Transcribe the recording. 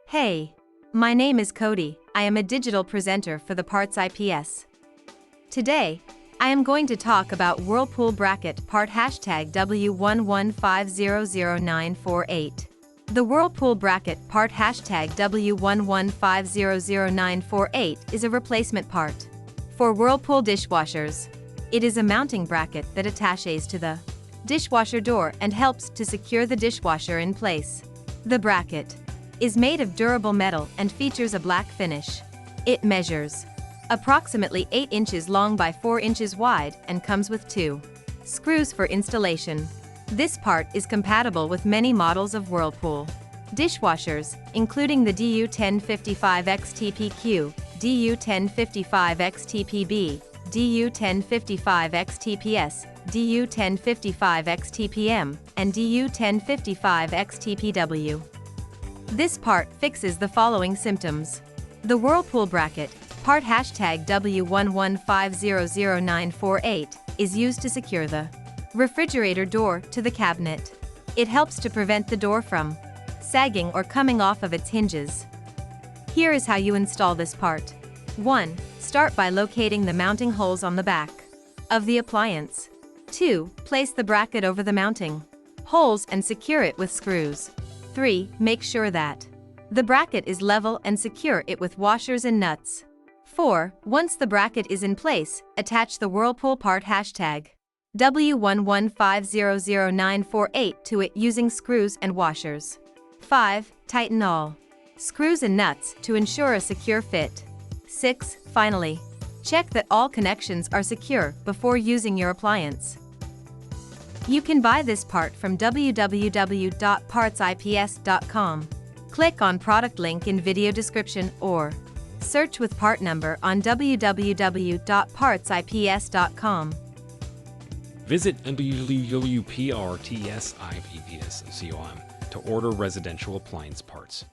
Hey, my name is Cody. I am a digital presenter for the PartsIPS. Today, I am going to talk about Whirlpool Bracket part #W11500948. The Whirlpool Bracket part #W11500948 is a replacement part for Whirlpool dishwashers. It is a mounting bracket that attaches to the dishwasher door and helps to secure the dishwasher in place. The bracket is made of durable metal and features a black finish. It measures approximately 8 inches long by 4 inches wide and comes with 2 screws for installation. This part is compatible with many models of Whirlpool dishwashers, including the DU1055XTPQ, DU1055XTPB, DU1055XTPS, DU1055XTPM, and DU1055XTPW. This part fixes the following symptoms. The Whirlpool Bracket, part #W11500948, is used to secure the refrigerator door to the cabinet. It helps to prevent the door from sagging or coming off of its hinges. Here is how you install this part. 1. Start by locating the mounting holes on the back of the appliance. 2. Place the bracket over the mounting holes and secure it with screws. 3. Make sure that the bracket is level and secure it with washers and nuts. 4. Once the bracket is in place, attach the Whirlpool part #W11500948 to it using screws and washers. 5. Tighten all screws and nuts to ensure a secure fit. 6. Finally, check that all connections are secure before using your appliance. You can buy this part from www.PartsIPS.com. Click on product link in video description or search with part number on www.PartsIPS.com. Visit www.PartsIPS.com to order residential appliance parts.